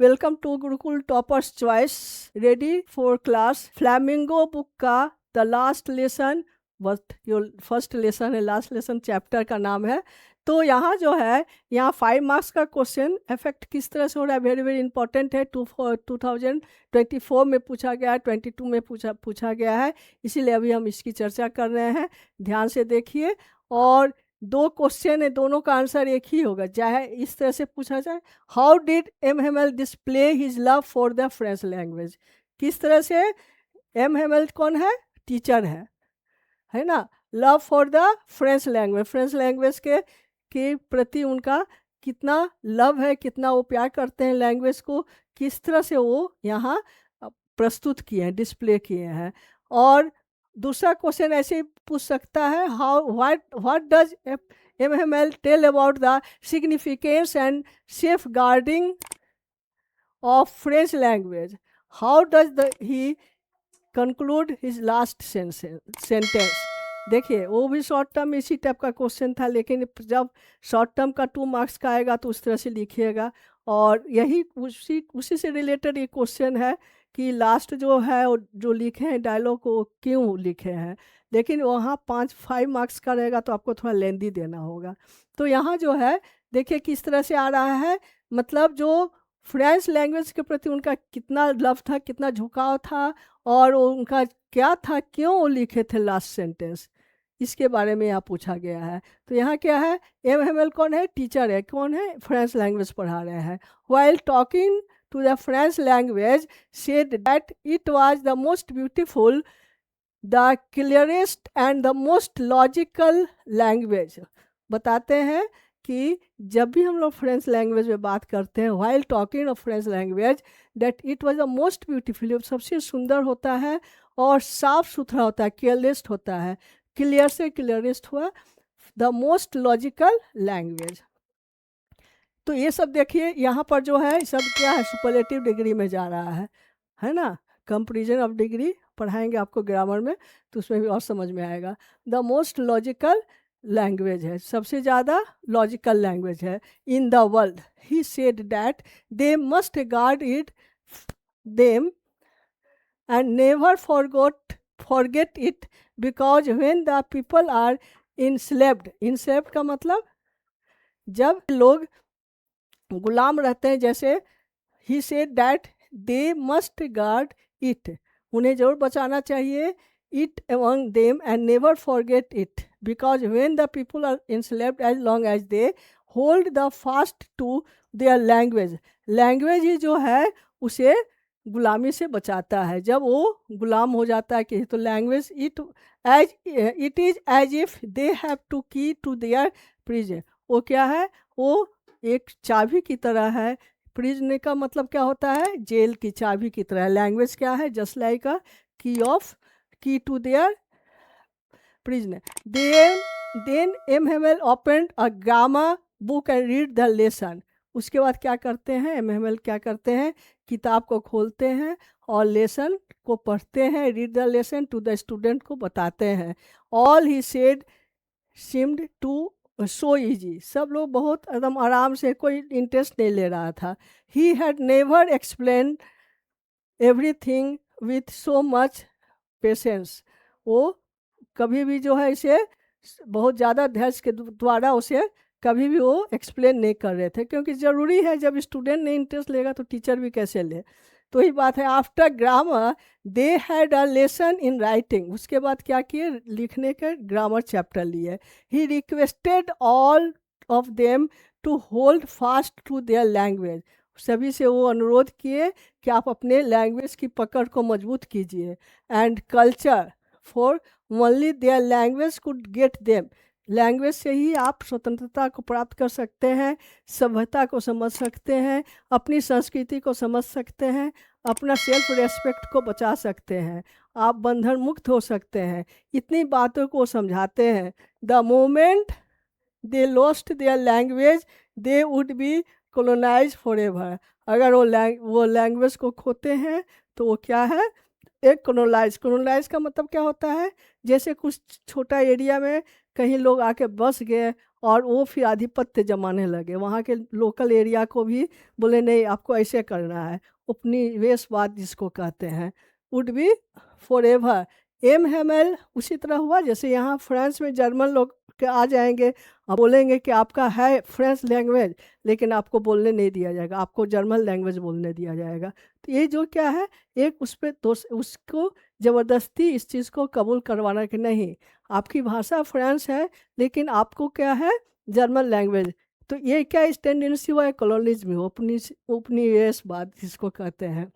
Welcome to Gurukul Toppers Choice. Ready for class. Flamingo book का the last lesson, what जो first lesson है, last lesson chapter का नाम है। तो यहाँ जो है, यहाँ 5 मार्क्स का क्वेश्चन इफेक्ट किस तरह से हो रहा है, वेरी वेरी इंपॉर्टेंट है। 2024 में पूछा गया है, 22 में पूछा गया है, इसीलिए अभी हम इसकी चर्चा कर रहे हैं। ध्यान से देखिए। और 2 क्वेश्चन है, दोनों का आंसर एक ही होगा, चाहे इस तरह से पूछा जाए, how did M display his love for the French language. किस तरह से एम कौन है, टीचर है ना। Love for the French language, French language के प्रति उनका कितना लव है, कितना वो प्यार करते हैं लैंग्वेज को, किस तरह से वो यहाँ प्रस्तुत किए हैं, डिस्प्ले किए हैं। और दूसरा क्वेश्चन ऐसे ही पूछ सकता है, how what does M tell about the significance and safeguarding of French language, how does he conclude his last sentence. देखिए वो भी शॉर्ट टर्म इसी टाइप का क्वेश्चन था, लेकिन जब शॉर्ट टर्म का 2 मार्क्स का आएगा तो उस तरह से लिखिएगा। और यही उसी से रिलेटेड ये क्वेश्चन है कि लास्ट जो है जो लिखे हैं डायलॉग को क्यों लिखे हैं, लेकिन वहाँ 5 मार्क्स का रहेगा तो आपको थोड़ा लेंदी देना होगा। तो यहाँ जो है देखिए किस तरह से आ रहा है, मतलब जो फ्रेंच लैंग्वेज के प्रति उनका कितना लव था, कितना झुकाव था, और उनका क्या था, क्यों वो लिखे थे लास्ट सेंटेंस, इसके बारे में यहाँ पूछा गया है। तो यहाँ क्या है, एम कौन है, टीचर है, कौन है, फ्रेंच लैंग्वेज पढ़ा रहे हैं। While talking to the French language said that it was the most beautiful, the clearest and the most logical language. बताते हैं कि जब भी हम लोग फ्रेंच लैंग्वेज में बात करते हैं, while talking of French language, that it was the most beautiful, सबसे सुंदर होता है और साफ सुथरा होता है, क्लियरेस्ट होता है, क्लियर से क्लियरेस्ट हुआ, द मोस्ट लॉजिकल लैंग्वेज। तो ये सब देखिए यहाँ पर जो है सब क्या है, सुपरलेटिव डिग्री में जा रहा है ना। कंपेरिजन ऑफ डिग्री पढ़ाएंगे आपको ग्रामर में, तो उसमें भी और समझ में आएगा। द मोस्ट लॉजिकल लैंग्वेज है, सबसे ज़्यादा लॉजिकल लैंग्वेज है in the world. He said that they must guard it them and never forget it, because when the people are enslaved का मतलब जब लोग गुलाम रहते हैं, जैसे he said that they must guard it, उन्हें जरूर बचाना चाहिए, it among them and never forget it, because when the people are enslaved, as long as they hold the fast to their language ही जो है उसे गुलामी से बचाता है। जब वो गुलाम हो जाता है कि तो language it is as if they have to key to their prison, वो क्या है, वो एक चाबी की तरह है। प्रिजन का मतलब क्या होता है, जेल की चाबी की तरह। लैंग्वेज क्या है, just like a key to their prison. Then M open a grammar book and read the lesson. उसके बाद क्या करते हैं, एम क्या करते हैं, किताब को खोलते हैं और लेसन को पढ़ते हैं, read the lesson to the student को बताते हैं। All he said seemed to so easy, सब लोग बहुत एकदम आराम से, कोई इंटरेस्ट नहीं ले रहा था। He had never explain everything with so much patience, वो कभी भी जो है इसे बहुत ज़्यादा धैर्य के द्वारा उसे कभी भी वो एक्सप्लेन नहीं कर रहे थे, क्योंकि ज़रूरी है, जब स्टूडेंट ने इंटरेस्ट लेगा तो टीचर भी कैसे ले। तो ही बात है। After grammar they had a lesson in writing, उसके बाद क्या किए, लिखने के ग्रामर चैप्टर लिए। He requested all of them to hold fast to their language, सभी से वो अनुरोध किए कि आप अपने लैंग्वेज की पकड़ को मजबूत कीजिए। And culture for only their language could get them, language से ही आप स्वतंत्रता को प्राप्त कर सकते हैं, सभ्यता को समझ सकते हैं, अपनी संस्कृति को समझ सकते हैं, अपना सेल्फ रेस्पेक्ट को बचा सकते हैं, आप बंधन मुक्त हो सकते हैं। इतनी बातों को समझाते हैं। The moment they lost their language they would be colonise forever, अगर वो लैंग्वेज को खोते हैं तो वो क्या है, एक क्रोनोलाइज का मतलब क्या होता है, जैसे कुछ छोटा एरिया में कहीं लोग आके बस गए और वो फिर आधिपत्य जमाने लगे, वहाँ के लोकल एरिया को भी बोले नहीं आपको ऐसे करना है, उपनिवेशवाद जिसको कहते हैं, would be for ever. M Hamel उसी तरह हुआ, जैसे यहाँ फ्रांस में जर्मन लोग के आ जाएंगे और बोलेंगे कि आपका है फ्रेंच लैंग्वेज, लेकिन आपको बोलने नहीं दिया जाएगा, आपको जर्मन लैंग्वेज बोलने दिया जाएगा। तो ये जो क्या है, एक उस पर तो उसको ज़बरदस्ती इस चीज़ को कबूल करवाना कि नहीं आपकी भाषा फ्रेंच है लेकिन आपको क्या है जर्मन लैंग्वेज। तो ये क्या इस टेंडेंसी हुआ है, कॉलोनिज्म, उपनिवेशवाद जिसको कहते हैं।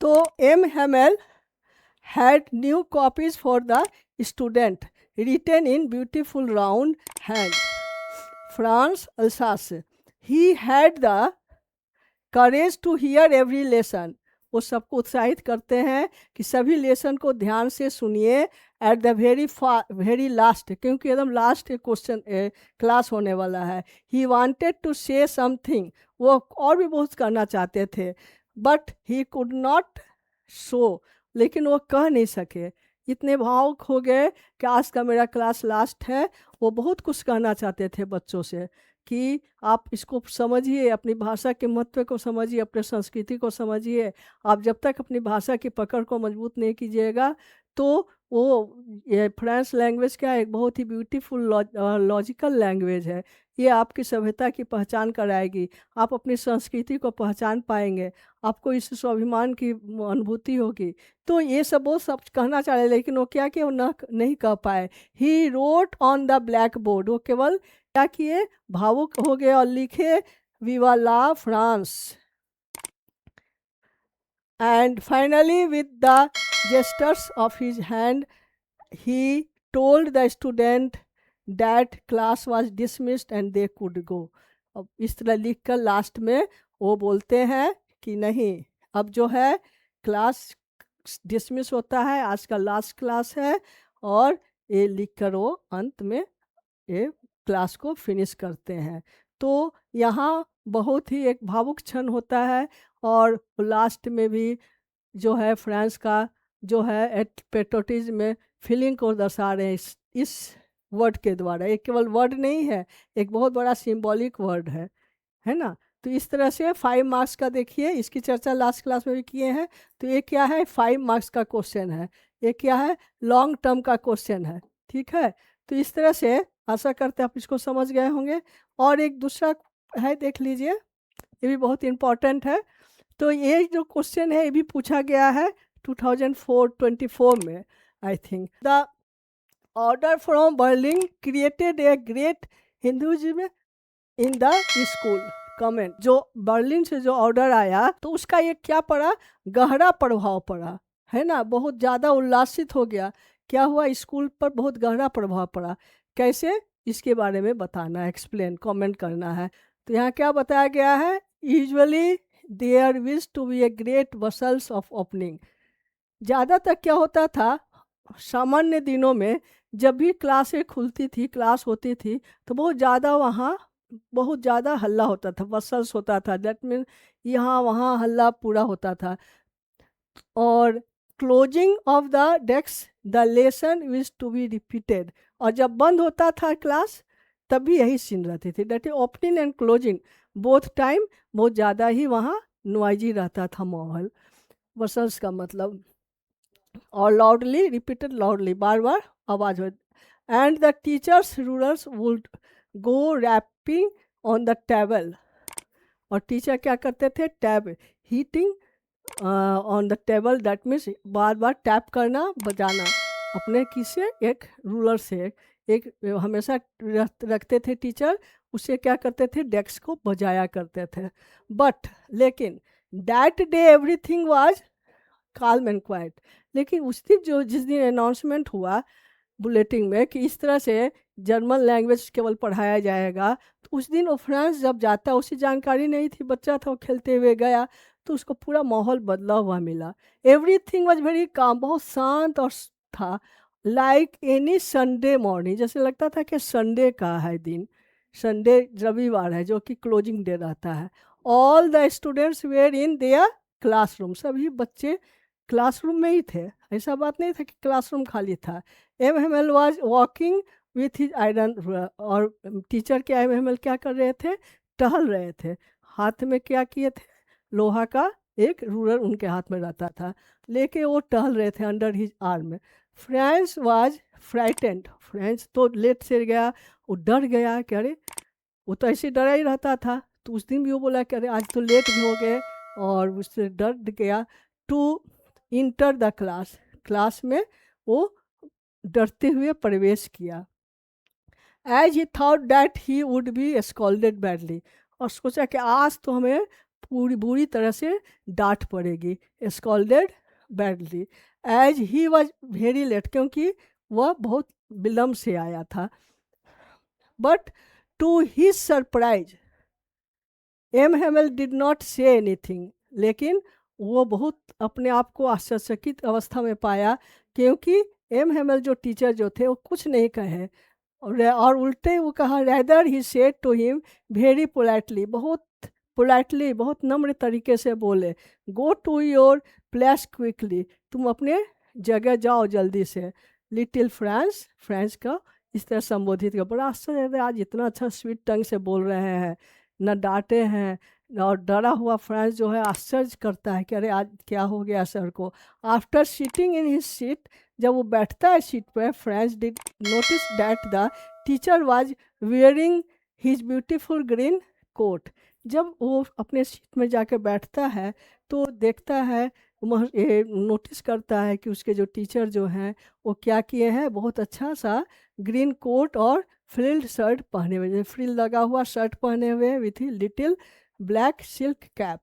तो M Hemal had new copies for the student written in beautiful round hand, France, Alsace. He had the courage to hear every lesson. वो सबको उत्साहित करते हैं कि सभी लेसन को ध्यान से सुनिए एट द वेरी लास्ट, क्योंकि एकदम लास्ट क्वेश्चन क्लास होने वाला है। He wanted to say something, वो और भी बहुत करना चाहते थे, but he could not so, लेकिन वो कह नहीं सके, इतने भावुक हो गए कि आज का मेरा क्लास लास्ट है। वो बहुत कुछ कहना चाहते थे बच्चों से कि आप इसको समझिए, अपनी भाषा के महत्व को समझिए, अपने संस्कृति को समझिए। आप जब तक अपनी भाषा की पकड़ को मजबूत नहीं कीजिएगा तो वो ये फ्रेंच लैंग्वेज क्या है, एक बहुत ही ब्यूटीफुल लॉजिकल लैंग्वेज है। ये आपकी सभ्यता की पहचान कराएगी, आप अपनी संस्कृति को पहचान पाएंगे, आपको इस स्वाभिमान की अनुभूति होगी। तो ये सब वो सब कहना चाह रहे, लेकिन वो क्या किया, वो नहीं कह पाए। He wrote on the black board, वो केवल क्या किए, भावुक हो गए और लिखे vive la France. And finally with the gestures of his hand he told the student that class was dismissed and they could go. अब इस तरह लिखकर लास्ट में वो बोलते हैं कि नहीं, अब जो है क्लास डिसमिस होता है, आज का लास्ट क्लास है, और ये लिखकर वो अंत में ये क्लास को फिनिश करते हैं। तो यहाँ बहुत ही एक भावुक क्षण होता है, और लास्ट में भी जो है फ्रांस का जो है पेट्रोटिज्म में फीलिंग को दर्शा रहे हैं इस वर्ड के द्वारा। एक केवल वर्ड नहीं है, एक बहुत बड़ा सिंबॉलिक वर्ड है ना। तो इस तरह से 5 मार्क्स का देखिए, इसकी चर्चा लास्ट क्लास में भी किए हैं। तो ये क्या है, 5 मार्क्स का क्वेश्चन है, ये क्या है, लॉन्ग टर्म का क्वेश्चन है, ठीक है। तो इस तरह से आशा करते हैं आप इसको समझ गए होंगे। और एक दूसरा है, देख लीजिए, ये भी बहुत इम्पॉर्टेंट है। तो ये जो क्वेश्चन है ये भी पूछा गया है 2024 में, I think. The order from Berlin created a great Hinduism in the school. Comment, जो बर्लिन से जो ऑर्डर आया तो उसका ये क्या पड़ा, गहरा प्रभाव पड़ा, है ना, बहुत ज़्यादा उल्लासित हो गया। क्या हुआ, स्कूल पर बहुत गहरा प्रभाव पड़ा। कैसे, इसके बारे में बताना, एक्सप्लेन, कमेंट करना है। तो यहाँ क्या बताया गया है, usually there used to be a great bustles of opening. ज़्यादातर क्या होता था, सामान्य दिनों में जब भी क्लासें खुलती थी, क्लास होती थी, तो बहुत ज़्यादा वहाँ बहुत ज़्यादा हल्ला होता था, वसल्स होता था, दैट मीन यहाँ वहाँ हल्ला पूरा होता था। और closing of the desk the lesson used to be repeated, और जब बंद होता था क्लास तब भी यही सीन रहती थी, that is opening and closing both time बहुत ज़्यादा ही वहाँ नॉइजी रहता था माहौल, वसल्स का मतलब। और लाउडली रिपीटेड, लाउडली बार बार आवाज हो। And the teachers rulers would go rapping on the table, और टीचर क्या करते थे, tap hitting on the table, that means बार बार टैप करना, बजाना अपने किसे, एक रूलर से, एक हमेशा रखते थे टीचर, उससे क्या करते थे, डेस्क को बजाया करते थे। बट लेकिन that day everything was calm and quite. लेकिन उस दिन जो जिस दिन अनाउंसमेंट हुआ बुलेटिन में कि इस तरह से जर्मन लैंग्वेज केवल पढ़ाया जाएगा, तो उस दिन वो फ्रांस जब जाता, उसी जानकारी नहीं थी, बच्चा था, वो खेलते हुए गया, तो उसको पूरा माहौल बदला हुआ मिला। एवरीथिंग वाज वेरी काम, बहुत शांत और था, लाइक एनी संडे मॉर्निंग, जैसे लगता था कि संडे का है दिन, संडे रविवार है जो कि क्लोजिंग डे रहता है। All the students were in their classroom, सभी बच्चे क्लासरूम में ही थे, ऐसा बात नहीं था कि क्लासरूम खाली था। M was walking with his iron, और टीचर के एम क्या कर रहे थे, टहल रहे थे। हाथ में क्या किए थे, लोहा का एक रूलर उनके हाथ में रहता था, लेके वो टहल रहे थे under his arm. French was frightened, French तो लेट से गया, वो डर गया कि अरे, वो तो ऐसे डरा ही रहता था, तो उस दिन भी वो बोला कि अरे आज तो लेट भी हो गए, और उससे डर गया। To enter the class, class में वो डरते हुए प्रवेश किया। As he thought that he would be scolded badly, और सोचा कि आज तो हमें पूरी बुरी तरह से डांट पड़ेगी, scolded badly. As he was very late, क्योंकि वह बहुत विलम्ब से आया था। But to his surprise M did not say anything, लेकिन वो बहुत अपने आप को आश्चर्यचकित अवस्था में पाया, क्योंकि एम जो टीचर जो थे वो कुछ नहीं कहे, और उल्टे वो कहा, rather he said to him very politely, बहुत पोलाइटली, बहुत नम्र तरीके से बोले, go to your place quickly, तुम अपने जगह जाओ जल्दी से। लिटिल फ्रांस, फ्रांस का इस तरह संबोधित किया। बड़ा आश्चर्य है, आज इतना अच्छा स्वीट टंग से बोल रहे हैं, न डांटे हैं, और डरा हुआ फ्रांस जो है आश्चर्य करता है कि अरे आज क्या हो गया सर को। After sitting in his seat, जब वो बैठता है सीट पर, French did notice that the teacher was wearing his beautiful green coat. जब वो अपने सीट में जाके बैठता है तो देखता है, नोटिस करता है कि उसके जो टीचर जो हैं वो क्या किए हैं, बहुत अच्छा सा ग्रीन कोट और फ्रिल्ड शर्ट पहने हुए, फ्रिल लगा हुआ शर्ट पहने हुए, with little black silk cap,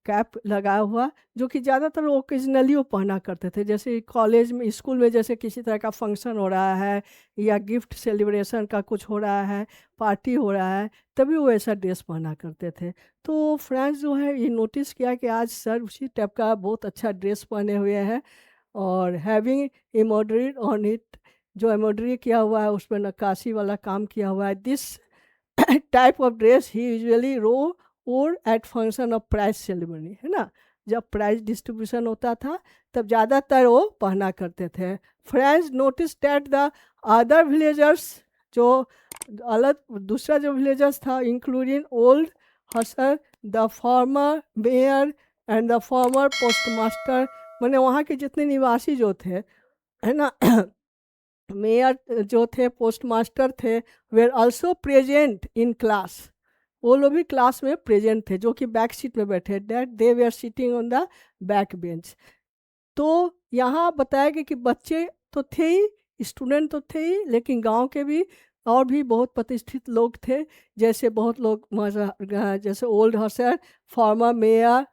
cap लगा हुआ, जो कि ज़्यादातर ओकेजनली वो पहना करते थे, जैसे कॉलेज में, स्कूल में जैसे किसी तरह का फंक्शन हो रहा है या गिफ्ट सेलिब्रेशन का कुछ हो रहा है, पार्टी हो रहा है, तभी वो ऐसा ड्रेस पहना करते थे। तो फ्रेंड्स जो है ये नोटिस किया कि आज सर उसी टाइप का बहुत अच्छा ड्रेस पहने हुए हैं, और हैविंग एम्ब्रॉयडरी ऑन इट, जो एम्ब्रॉयडरी किया हुआ है उस पर नक्काशी वाला काम किया हुआ है। This type of dress he usually wore at function of prize ceremony, है ना, जब प्राइज डिस्ट्रीब्यूशन होता था तब ज़्यादातर वो पहना करते थे। Friends notice that the other villagers, जो अलग दूसरा जो विलेजर्स था, including old Hauser, the former mayor and the former post master, मैंने वहाँ के जितने निवासी जो थे, है ना, मेयर जो थे, पोस्ट मास्टर थे, were also present in class, वो लोग भी क्लास में प्रेजेंट थे, जो कि बैक सीट में बैठे, that they we are sitting on the back bench. तो यहाँ बताया गया कि बच्चे तो थे ही, स्टूडेंट तो थे ही, लेकिन गांव के भी और भी बहुत प्रतिष्ठित लोग थे, जैसे बहुत लोग जैसे ओल्ड हसर, फॉर्मर मेयर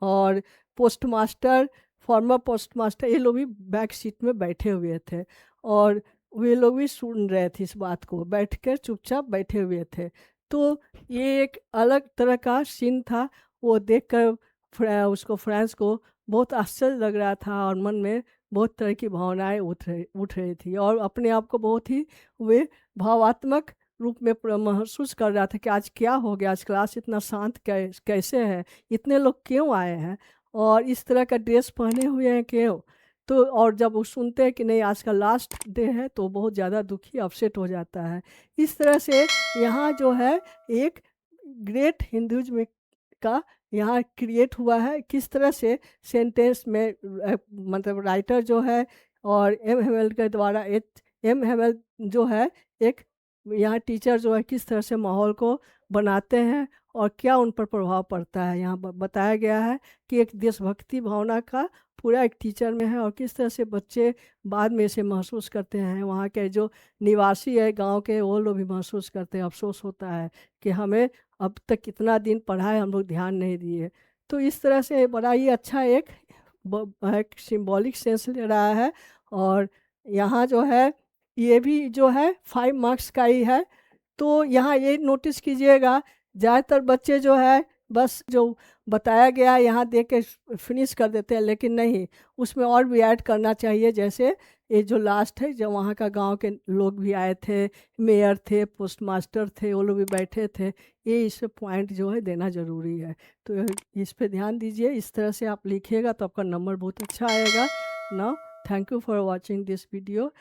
और post master, farmer post master, ये लोग भी बैक सीट में बैठे हुए थे, और वे लोग भी सुन रहे थे इस बात को, बैठकर चुपचाप बैठे हुए थे। तो ये एक अलग तरह का सीन था, वो देखकर उसको फ्रांस को बहुत आश्चर्य लग रहा था, और मन में बहुत तरह की भावनाएं उठ रही थी, और अपने आप को बहुत ही वे भावात्मक रूप में महसूस कर रहा था कि आज क्या हो गया, आज क्लास इतना शांत कैसे है, इतने लोग क्यों आए हैं, और इस तरह का ड्रेस पहने हुए हैं क्यों। तो और जब वो सुनते हैं कि नहीं आज का लास्ट डे है, तो बहुत ज़्यादा दुखी अपसेट हो जाता है। इस तरह से यहाँ जो है एक ग्रेट हिंदुइज्म का यहाँ क्रिएट हुआ है, किस तरह से सेंटेंस में मतलब राइटर जो है और एम के द्वारा एम जो है एक यहाँ टीचर जो है किस तरह से माहौल को बनाते हैं और क्या उन पर प्रभाव पड़ता है, यहाँ बताया गया है कि एक देशभक्ति भावना का पूरा एक टीचर में है, और किस तरह से बच्चे बाद में इसे महसूस करते हैं, वहाँ के जो निवासी है गांव के, वो लोग भी महसूस करते हैं, अफसोस होता है कि हमें अब तक कितना दिन पढ़ाए हम लोग ध्यान नहीं दिए। तो इस तरह से बड़ा ही अच्छा एक सिंबॉलिक सेंस ले रहा है, और यहाँ जो है ये भी जो है 5 मार्क्स का ही है। तो यहाँ ये नोटिस कीजिएगा, ज़्यादातर बच्चे जो है बस जो बताया गया है यहाँ देख के फिनिश कर देते हैं, लेकिन नहीं, उसमें और भी ऐड करना चाहिए। जैसे ये जो लास्ट है, जब वहाँ का गांव के लोग भी आए थे, मेयर थे, पोस्ट मास्टर थे, वो लोग भी बैठे थे, ये इस पे पॉइंट जो है देना ज़रूरी है। तो इस पे ध्यान दीजिए, इस तरह से आप लिखिएगा तो आपका नंबर बहुत अच्छा आएगा। Now thank you for watching this video.